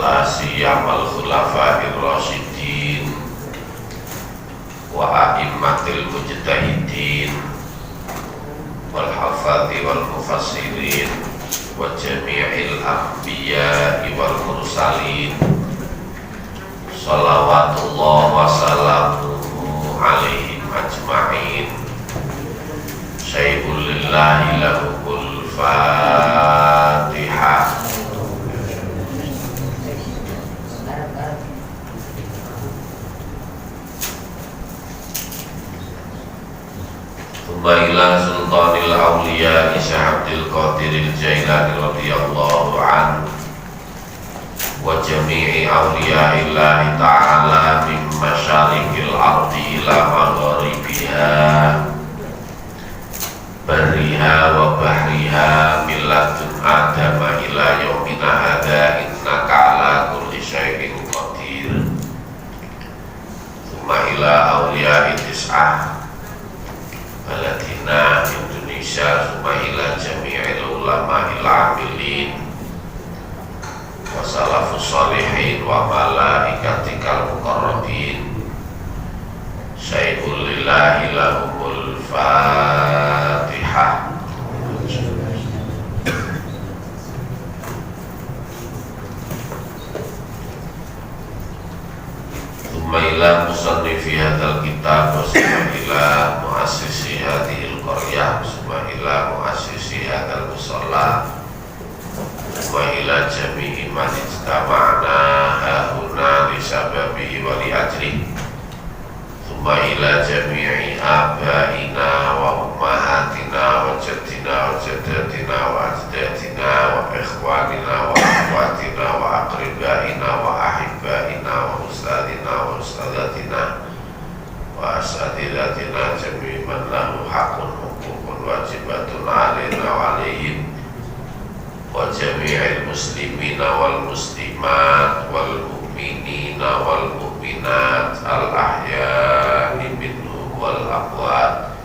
la siyamal khulafa'ir rasyidin wa a'immatil mujtahidin wal hafadhi wal mufassirin wa jami'il anbiya'i wal mursalin salawatullah wa salamuhu alaihim ajma'in. Syaikul lillahi lahumul Fatihah. Thumma ila sultanil awliya Syekh Abdul Qadiril Jailani radhiyallahu anhu wa jami'i awliyaillahi ta'ala min masyarikil ardi ila magharibiha bariha wa bahriha milladun adama ila yaumina hadha innaka ala kulli syai'in qadir. Thumma ila awliya'i tis'ah baladina Indonesia, thumma ila jami'il ulama ila amilin wa salafus salihin wa malaikatikal muqarrabin. Syaikul lillahi lahumul Fatihah. Thumma ila musannifi hadzal kitab wa ila muassisi hadhil qaryah wa ila muassisi hadzal musalla wa ila jami'i man istama'na hahuna li sababihi wa li ajrihi. Thumma ila jami'i abaina wa ummahatina wa jaddina wa jaddatina wa ajdatina wa ikhwanina wa akhwatina wa aqribaina wa ahibbaina wa ustadina wa ustadatina wa asatidatina jami'i man lahu haqqun hukukun wajibatun alaina wa alaihim wa jami'il muslimina wal muslimat wal mu'minina wal mu'minat al ahya'i minhum wal amwat.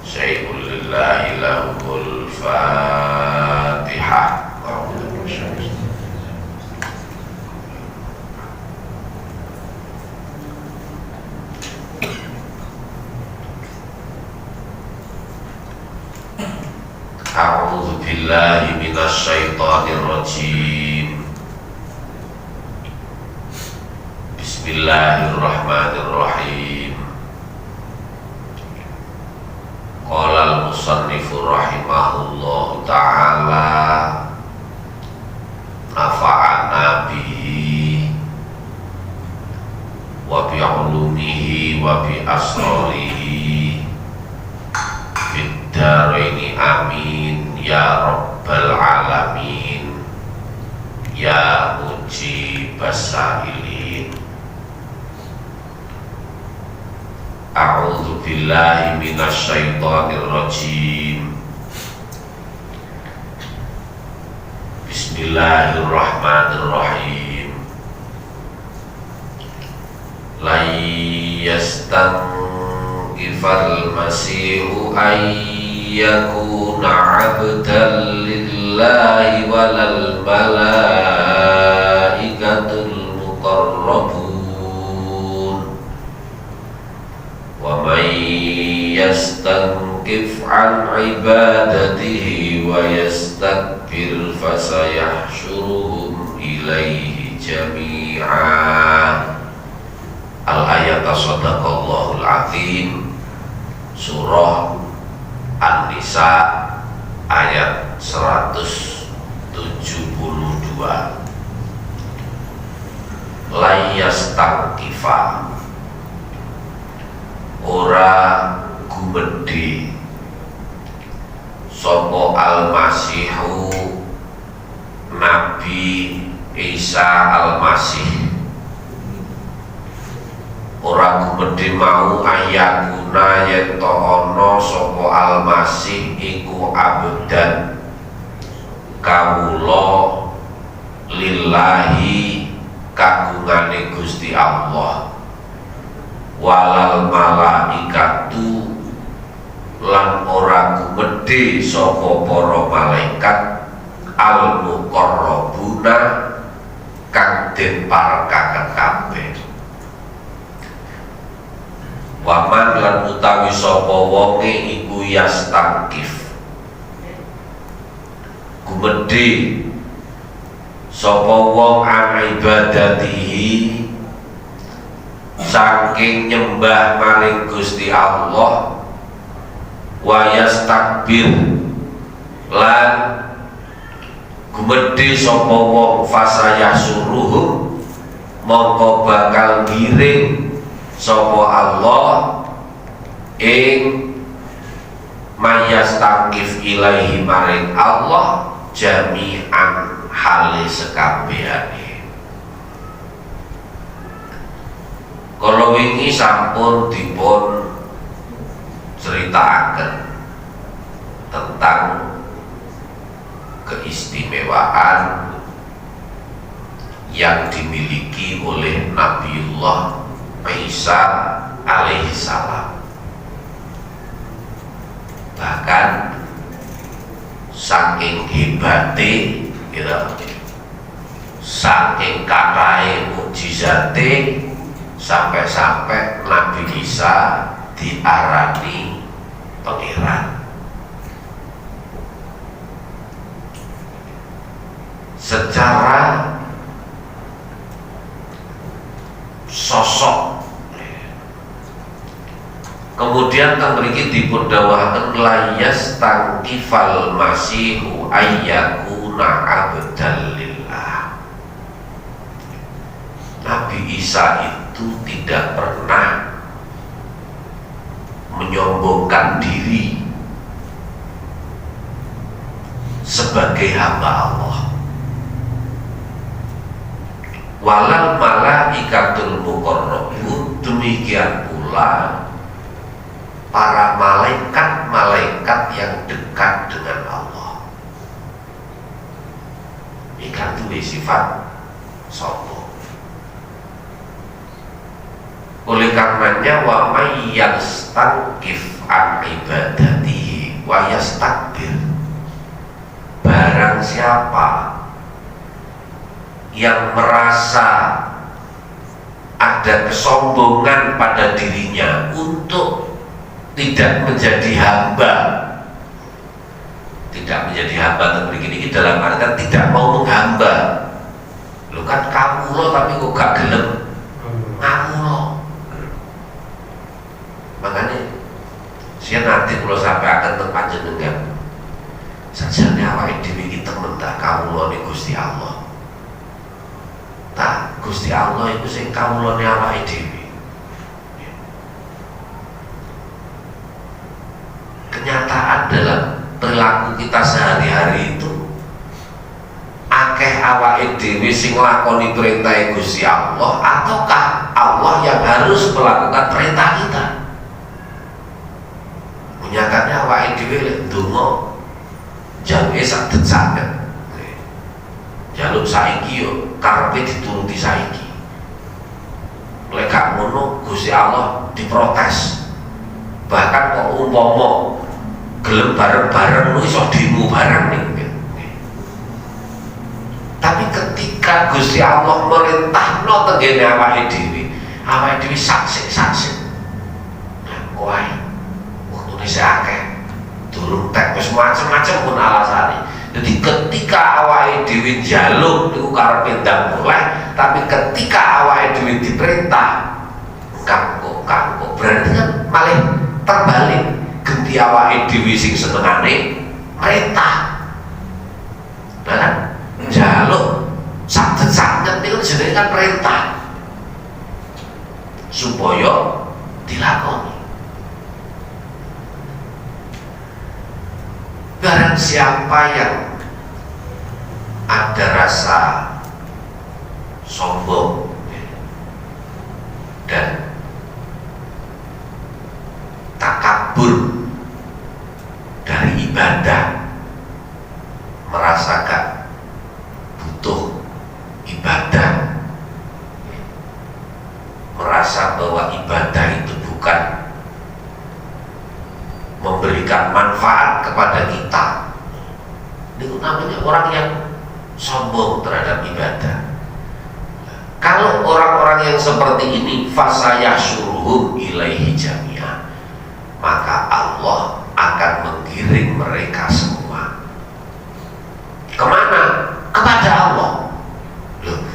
Syaikul lillahi lahumul Fatihah. A'udzu billahi minasy syaithanir rajim. Bismillahirrahmanirrahim. Qala al-musannifu rahimahullahu ta'ala nafa'ana bihi wa bi 'ulumihi wa bi asrarihi fid daraini amin ya rabbal alamin ya mujibas sa'ilin. A'udzu billahi minasy syaithanir rajim. Bismillahirrahmanirrahim. La yastanqifal masihu ayyakuna 'abdan lillahi walal malaikatul muqarrabun wa man yastanqif 'an ibadatihi wa yastakbir fasayahsyuruhum ilaihi jami'a. Al-ayat sadaqallahul azim. Surah An-Nisa ayat 172. Layastangkifa ora gumedhe sapa al-masihu Nabi Isa al-Masih, ora gumedhe mau ayakuna yen to ana sapa al-Masih iku abdan kawula lillahi kagungane Gusti Allah, walal malaikatu lan ora gumedhe sapa para malaikat al muqarrabuna kang den parekaken kabeh. Waman lan utawi sapa wonge iku yastangkif gumedhe sapa wong an ibadatihi saking nyembah maring Gusti Allah, wa yastakbir lan gumedhe sapa wong fasayah suruh mongko bakal giring sapa Allah ing mayastangkif ilaihi maring Allah jami'an hale sekabehane. Kalau wingi sampun dipun ceritakan tentang keistimewaan yang dimiliki oleh Nabiullah Isa alaihi salam. Bahkan saking hebate saking kathahé mukjizate sampai-sampai Nabi Isa diarani pangeran. Secara sosok kemudian kang mriki dipun dawuhaken layas tangkifal masihu ayyakuna abdal lillah. Nabi Isa itu tidak pernah menyombongkan diri sebagai hamba Allah. Walal malaikatul muqarrabun, demikian pula para malaikat-malaikat yang dekat dengan Allah. Ikan itu sifat sombong. Oleh karenanya wa may yastangkif an ibadatihi wa yastakbir, barang siapa yang merasa ada kesombongan pada dirinya untuk tidak menjadi hamba, begini dalam artian tidak mau menghamba. Lu kan kamu lo tapi kok gak gelem ngamu lo. Makanya saya nanti kalau sampai akan tempat jenengan sajane awake dhewe iki temen tak kawulane Gusti Allah. Tak Gusti Allah itu sing kawulane awake dhewe. Kenyataan dalam perilaku kita sehari-hari itu akeh awake dhewe sing nglakoni perintah Gusti Allah ataukah Allah yang harus melakukan perintah kita? Nyatane awake dhewe lek ndonga jaluke saged-saged. Jaluk saiki yo karepe dituruti saiki. Lek gak ngono Gusti Allah diprotes. Bahkan kok umpama gelem bareng-bareng iso demo bareng nih. Tapi ketika Gusti Allah merintahno tengene awake dhewe saksik-saksik. Nah, wae wis akeh durung tek wis macem-macem pun alasane. Jadi ketika awake dhewe njaluk niku karepe ndang oleh, tapi ketika awake dhewe diperintah kanggo berarti kan malah terbalik. Genti awake dhewe sing senengane perintah. Nah kan njaluk saged-saged niku jenenge kan perintah supaya dilakoni. Barang siapa yang ada rasa sombong dan takabur dari ibadah, merasa gak butuh ibadah, merasa bahwa ibadah itu bukan memberikan manfaat kepada kita, itu namanya orang yang sombong terhadap ibadah. Kalau orang-orang yang seperti ini fasayahsyuruhum ilaihi jami'a, maka Allah akan menggiring mereka semua kemana? Kepada Allah. Loh,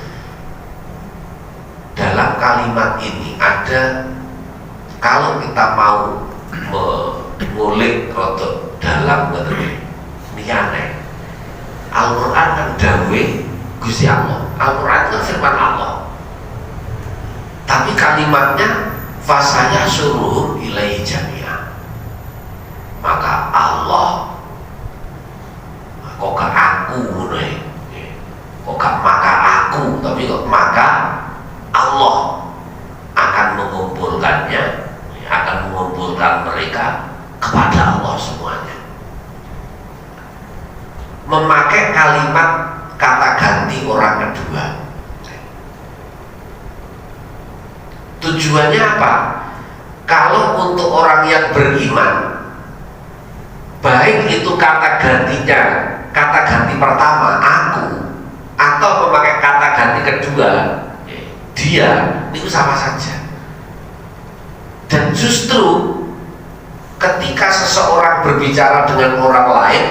dalam kalimat ini ada, kalau kita mau mengulik rotok dalam ini aneh. Al-Quran kan dawe Gusti Allah, Al-Quran itu firman Allah, tapi kalimatnya fasayahsyuruhum ilaihi jami'a, maka Allah kok gak aku nih, kok gak maka aku, tapi kok maka Allah akan mengumpulkannya, akan mengumpulkan mereka kepada Allah semuanya. Memakai kalimat kata ganti orang kedua, tujuannya apa? Kalau untuk orang yang beriman, baik itu kata gantinya, kata ganti pertama aku, atau memakai kata ganti kedua dia, itu sama saja. Dan justru ketika seseorang berbicara dengan orang lain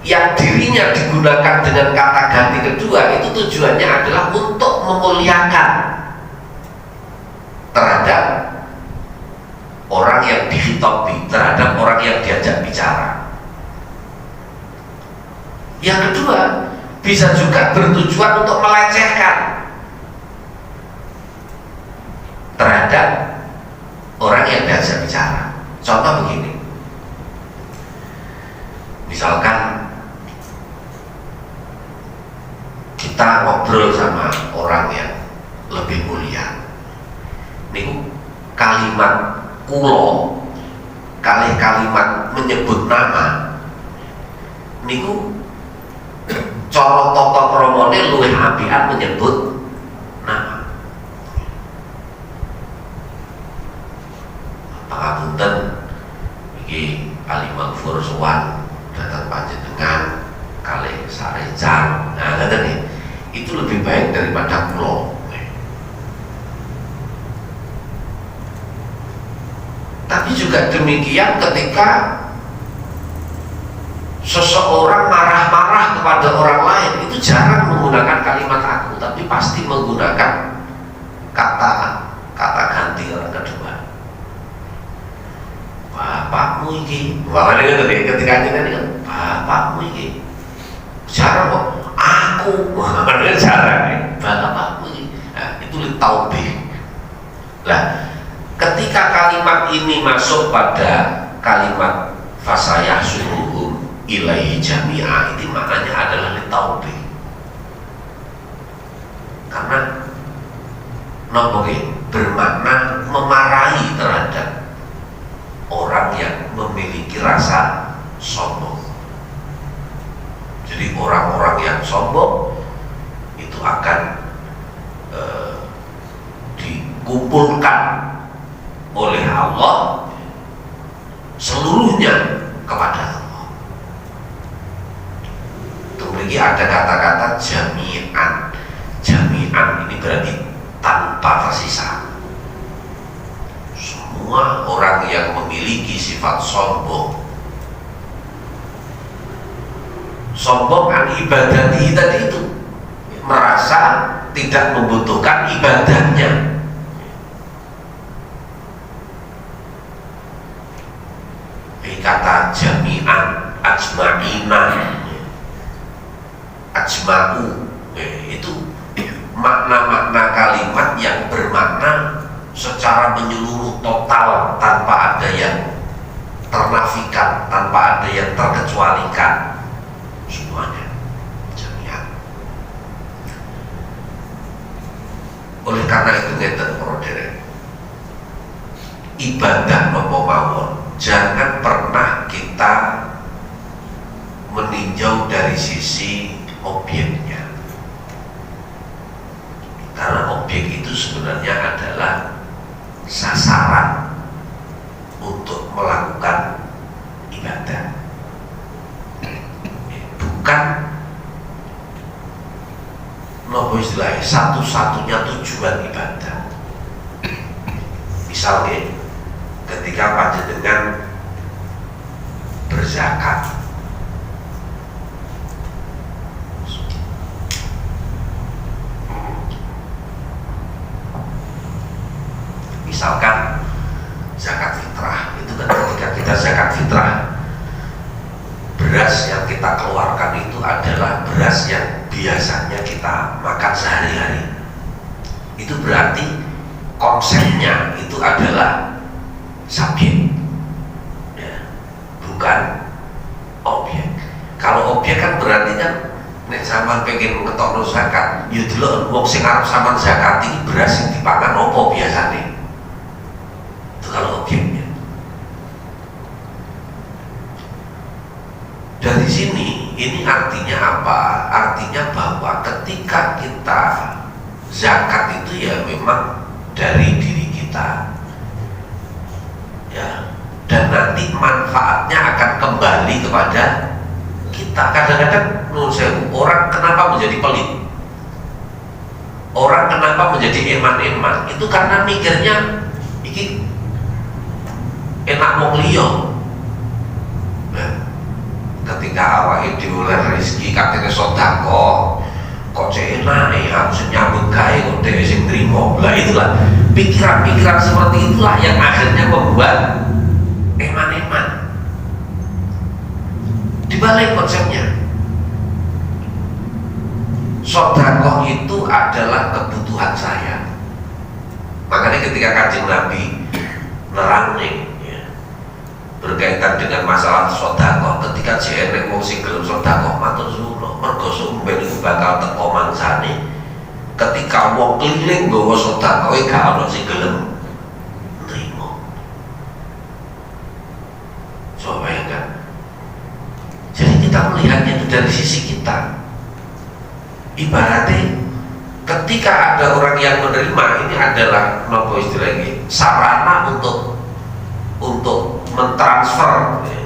yang dirinya digunakan dengan kata ganti kedua, itu tujuannya adalah untuk memuliakan terhadap orang yang dihitopi, terhadap orang yang diajak bicara. Yang kedua, bisa juga bertujuan untuk melecehkan terhadap orang yang diajak bicara. Contoh begini, misalkan kita ngobrol sama orang yang lebih mulia, niku kalimat kulo kali kalimat menyebut nama niku cara tata kramane luwih apian menyebut nama. Pangapunten iki Ali Maghfur sowan datang panjenengan kalih sarejan, nah ngoten nih, itu lebih baik daripada kulo. Tapi juga demikian ketika seseorang marah-marah kepada orang lain, itu jarang menggunakan kalimat aku, tapi pasti menggunakan kata ganti orang kedua. Bapakmu iki, makanya ketika ini kan bapakmu iki, jarang kok aku, makanya jarang bapakmu iki. Nah, itu litaubih. Lah, ketika kalimat ini masuk pada kalimat fasayahsyuruhum ilaihi jami'a, itu maknanya adalah litaubih. Karena bermakna memarahi terhadap orang yang memiliki rasa sombong. Jadi orang-orang yang sombong itu akan dikumpulkan oleh Allah seluruhnya kepada Allah. Kemudian ada kata-kata jami'an. Jami'an ini berarti tanpa tersisa. Semua orang yang memiliki sifat sombong an ibadati tadi itu, merasa tidak membutuhkan ibadahnya. Kata jami'an, ajma'ina, ajma'u, itu makna-makna kalimat yang bermakna secara menyeluruh, total, tanpa ada yang ternafikan, tanpa ada yang terkecualikan, semuanya jami'an. Oleh karena itu ngeten para derek, ibadah nopo mawon jangan pernah kita meninjau dari sisi objeknya, karena objek itu sebenarnya adalah sasaran untuk melakukan ibadah, bukan nopo nopo istilahnya satu-satunya tujuan ibadah. Misalnya ketika panjenengan berzakat, misalkan zakat fitrah, itu kan ketika kita zakat fitrah, beras yang kita keluarkan itu adalah beras yang biasanya kita makan sehari-hari. Itu berarti konsepnya itu adalah subjek, ya, bukan objek. Kalau objek kan berarti kan nek sampean pengen ngetokno zakat, ya delok wong sing arep sampean zakat iki beras sing dipangan opo biasane. Itu kalau objeknya. Dari sini ini artinya apa? Artinya bahwa ketika kita zakat itu ya memang dari diri kita, ya, dan nanti manfaatnya akan kembali kepada kita. Kadang-kadang orang kenapa menjadi pelit, orang kenapa menjadi eman-eman, itu karena mikirnya iki enak wong liya. Nah, ketika awake dhewe oleh rezeki katene sedekah kok cek enak aku sing nyambut gawe kok dhewe sing trimo. Lah itulah pikiran-pikiran seperti itulah yang akhirnya membuat eman-eman. Dibalik konsepnya, sedekah itu adalah kebutuhan saya. Makanya ketika Kanjeng Nabi nerang nih, ya, berkaitan dengan masalah sedekah, ketika jene wong sing gelem sedekah matur suwun mergo sumben iku bakal teko mangsane. Ketika wong keliling nggawa sedekah gak ono sing gelem nrimo. Coba ya kan. Jadi kita melihatnya itu dari sisi kita. Ibaratnya ketika ada orang yang menerima, ini adalah nopo istilahnya sarana untuk mentransfer, ya,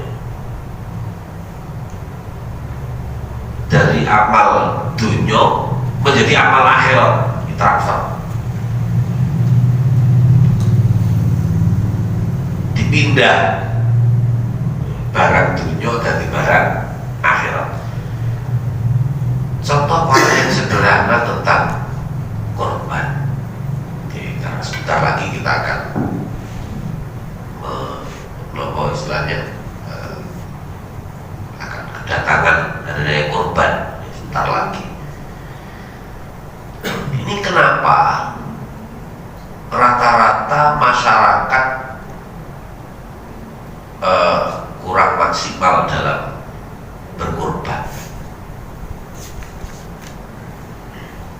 dari amal dunia menjadi amal akhirat, ditransfer, dipindah barang dunia dari barang akhirat. Contoh paling yang sederhana tentang korban. Oke, karena sebentar lagi kita akan istilahnya akan kedatangan dari korban sebentar lagi. Ini kenapa rata-rata masyarakat kurang maksimal dalam berkorban?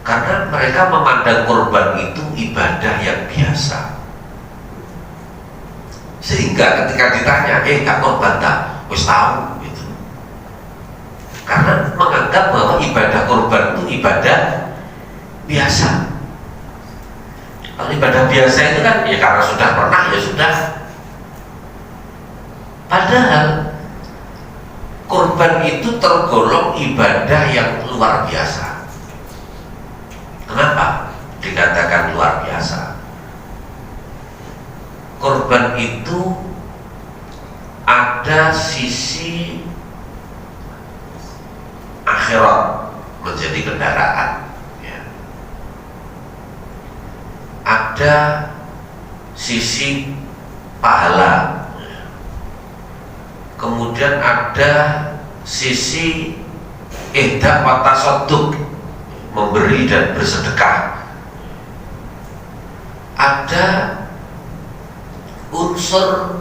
Karena mereka memandang korban itu ibadah yang biasa, sehingga ketika ditanya, gak korban tak? Wis tahu gitu. Karena menganggap bahwa ibadah korban itu ibadah biasa. Kalau ibadah biasa itu kan ya karena sudah pernah ya sudah. Padahal korban itu tergolong ibadah yang luar biasa. Kenapa dikatakan luar biasa? Korban itu ada sisi akhirat menjadi kendaraan, ya. Ada sisi pahala, ya. Kemudian ada sisi ihda wa tasadduk, memberi dan bersedekah. Ada unsur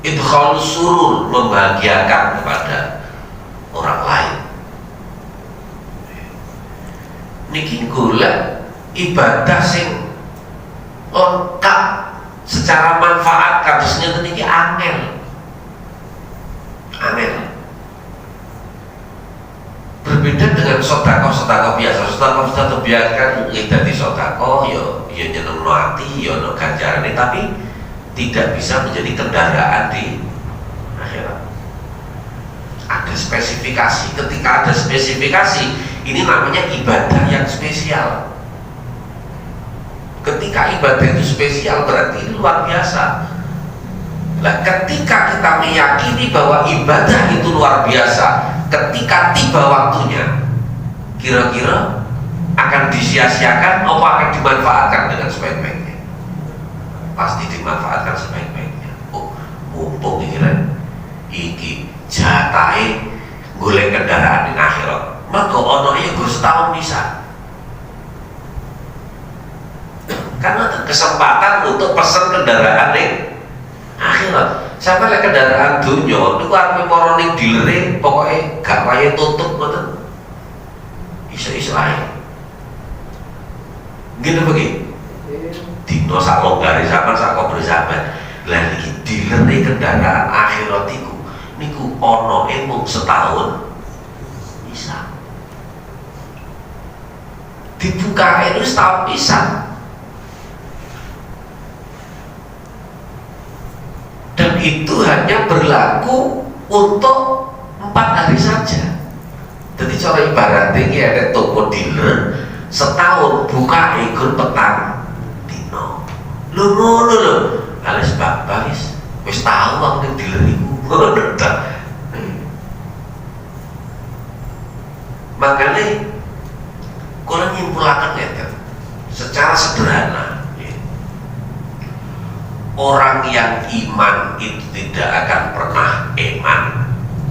idkhal surur, membahagiakan kepada orang lain. Niki golek ibadah sing lengkap secara manfaat kados niki angel. Berbeda dengan sedekah biasa. Sedekah biasa kan dadi sedekah ya nyenengno ati, ya ono ganjarane, tapi tidak bisa menjadi kendaraan di akhirat. Ada spesifikasi. Ketika ada spesifikasi, Ini namanya ibadah yang spesial. Ketika ibadah itu spesial berarti ini luar biasa. Nah, ketika kita meyakini bahwa ibadah itu luar biasa, ketika tiba waktunya, kira-kira akan disia-siakan atau akan dimanfaatkan dengan sebaik-baiknya? Pasti dimanfaatkan sebaik-baiknya. Oh, mumpung iki jatahe golek kendaraan ning akhirat. Maka ono ya gue setahun bisa. Karena ada kesempatan untuk pesan kendaraan ning akhirat. Sampai lek kendaraan dunya niku arep para ning dilere pokoke gak wae tutup ngoten. Iso-iso ae. Ngene begini. Dino sak longgare sampean sak kobre sampean. Lah iki dilere kendaraan akhirat iku niku ana mung setahun bisa. Dibuka itu setahun bisa. Dan itu hanya berlaku untuk 4 hari saja. Jadi cara ibaratnya ini ada toko dealer setahun buka ikut petang dino. Lu alis babais wis tahu waktu dealer itu. Makanya kalau nyimpulkan ya, secara sederhana, orang yang iman itu tidak akan pernah eman.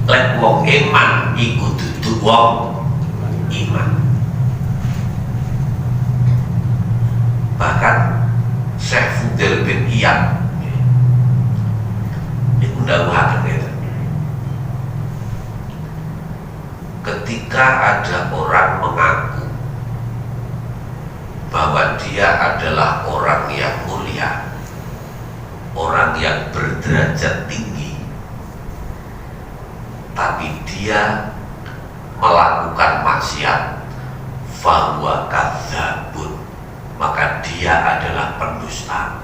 Lek wong eman iku dudu wong iman. Bahkan Syekh Fudail bin Iyad niku ndawuhaken ngeten. Ketika ada orang mengaku bahwa dia adalah orang yang mulia, orang yang berderajat tinggi, tapi dia melakukan maksiat, fahuwa kadzabun, maka dia adalah pendusta.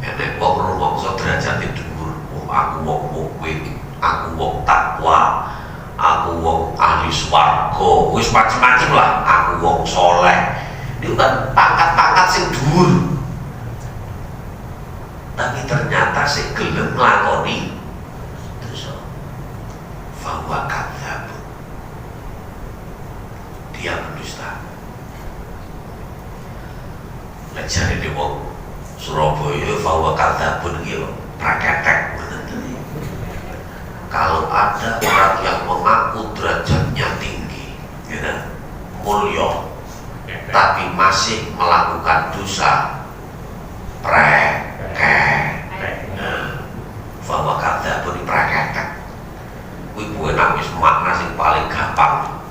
Enek wong rumangsa derajate dhuwur, aku wong mukmin, aku wong takwa, aku wong ahli swarga, wis macem-macem lah, aku wong soleh. Ini kan pangkat-pangkat sing dhuwur. Tapi ternyata si gelem nglakoni dosa, fahuwa kadzabun, dia pendusta. Lek jarene wong Surabaya fahuwa kadzabun iki praketek. Kalau ada orang yang mengaku derajatnya tinggi, gitu, mulia, tapi masih melakukan dosa, bahwa kata pun dipraketek. Ibu nangis makna yang paling gampang.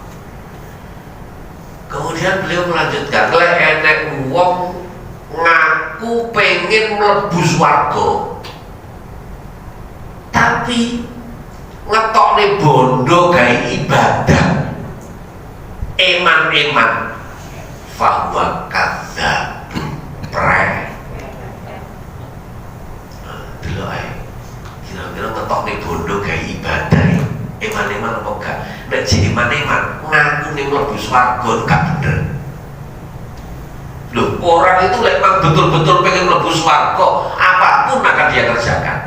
Kemudian beliau melanjutkan, lek enek wong ngaku pengen mlebu swarga, tapi ngetokne bondo gawe ibadah, eman-eman, fahuwa kadzab, kira-kira ngetokne bondo gawe ibadah, eman-eman apa enggak? Nek jek eman-eman ngaku ning mlebu swarga gak bener. Loh, orang itu memang betul-betul pengen mlebu swarga, apapun akan dia kerjakan.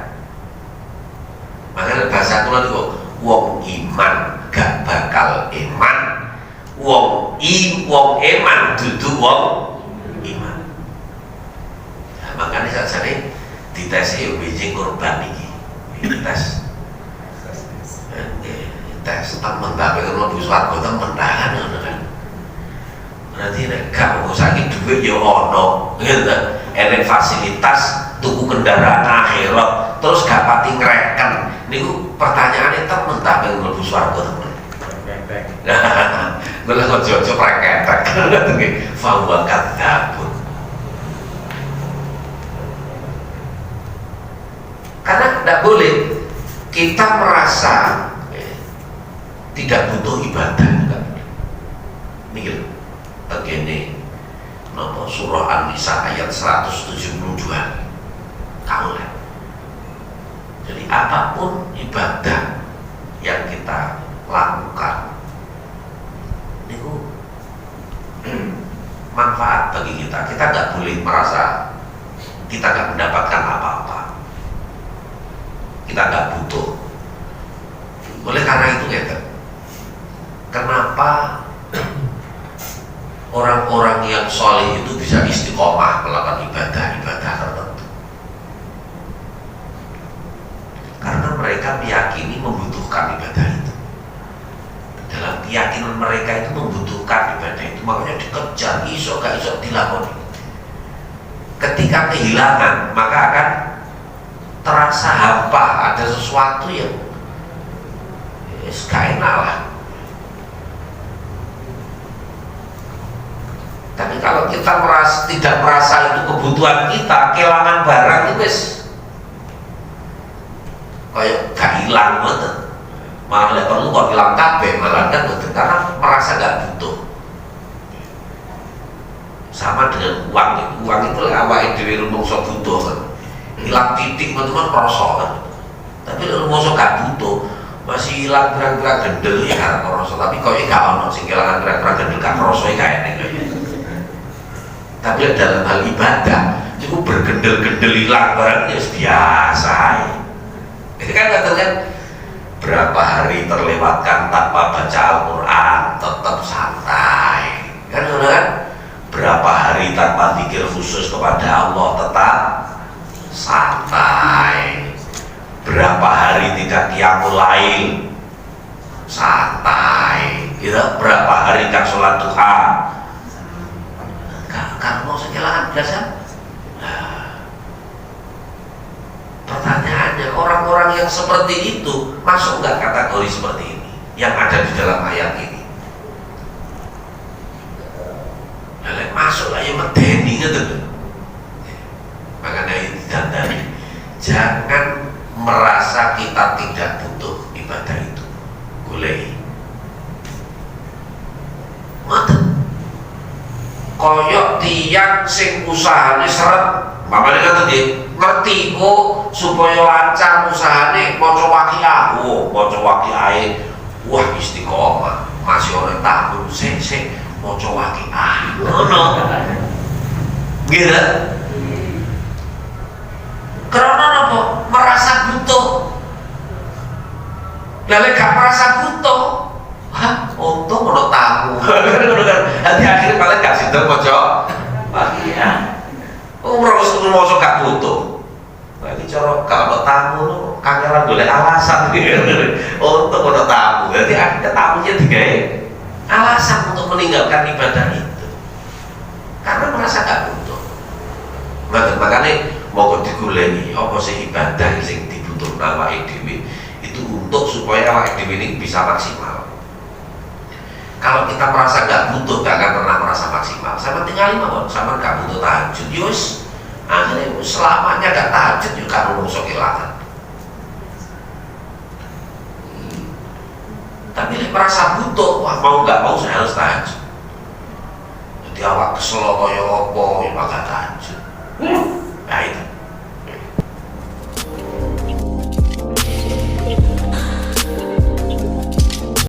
Makanya bahasa kula niku wong iman gak bakal eman, wong eman dudu wong iman. Nah, makanya sajane dites biji korban iki. Tes temen tapi kalau mlebu swarga temen kan ngono kan. Berarti nek gak usah iki dhuwit ya ono, gitu. Enek fasilitas tuku kendaraan akhirat terus gak pati ngreken. Niku pertanyaane temen tapi mlebu swarga temen. Bener kok jojo praketek. Fahuwa kadzabun. Karena tidak boleh kita merasa tidak butuh ibadah. Nih, begini, nomor surah An-Nisa ayat 172. Kaulah. Jadi apapun ibadah yang kita lakukan kita nggak boleh merasa kita nggak mendapatkan apa-apa, kita nggak butuh. Oleh karena itu kenapa orang-orang yang soleh itu bisa istiqomah melakukan ibadah-ibadah tertentu? Karena mereka meyakini membutuhkan ibadah itu. Dalam keyakinan mereka itu membutuhkan ibadah itu, makanya dikejar, iso gak iso dilakoni. Ketika kehilangan, maka akan terasa hampa, ada sesuatu yang gak enak lah. Tapi kalau kita tidak merasa itu kebutuhan kita, kehilangan barang itu wis kayak gak hilang banget. Malah perlu kok hilang kabeh, malah kan betul, karena merasa gak butuh. Sama dengan uang itu awake dhewe rumangsa butuh kan. Hilang titik teman-teman krasa kan. Tapi rumangsa gak butuh, masih hilang gerak-gerak gendel ya kan krasa, tapi kok gak ono sing kehilangan gerak-gerak gendel gak krasa ya kayak ngene. Tapi dalam hal ibadah cukup bergendel-gendel hilang barang ya biasa. Ini kan katakan berapa hari terlewatkan tanpa baca Al-Quran tetap santai kan, berapa hari tanpa pikir khusus kepada Allah tetap santai, berapa hari tidak qiyamul lail santai, berapa hari gak sholat duha karena mau kehilangan biasa. Pertanyaannya, orang-orang yang seperti itu masuk nggak kategori seperti ini yang ada di dalam ayat ini? Masuk lah yang medeni gitu. Makanya ini tadi jangan merasa kita tidak butuh ibadah itu. Boleh. Mata koyok tiang sing usahane seret, mamane kata dia ngerti kok supaya lancar usahane maca waqiah, maca waqiah, wah istiqomah, masih orang tahu sing maca waqiah, ngono, gitu. Karena apa? Merasa butuh. Lalu gak merasa butuh, untung ono tamu. Nanti akhirnya malah gak sido maca waqiah. Terus mau gak butuh. Berarti cara gak ono tamu lu kangelan golek alasan gitu. Untung ono tamu. Berarti akhirnya tamunya digawe alasan untuk meninggalkan ibadah itu. Karena merasa gak butuh. Makanya mau digoleki apa sih ibadah sing dibutuhkan awake dhewe itu untuk supaya awake dhewe ini bisa maksimal. Kalau kita merasa gak butuh, gak akan pernah merasa maksimal. Sama tinggal mawon, sama gak butuh tahajud, yus akhirnya selamanya gak tahajud juga rumangsa kehilangan. Tapi merasa butuh, wah mau gak mau saya harus tahajud. Jadi awak kesel kaya apa, ya gak tahajud.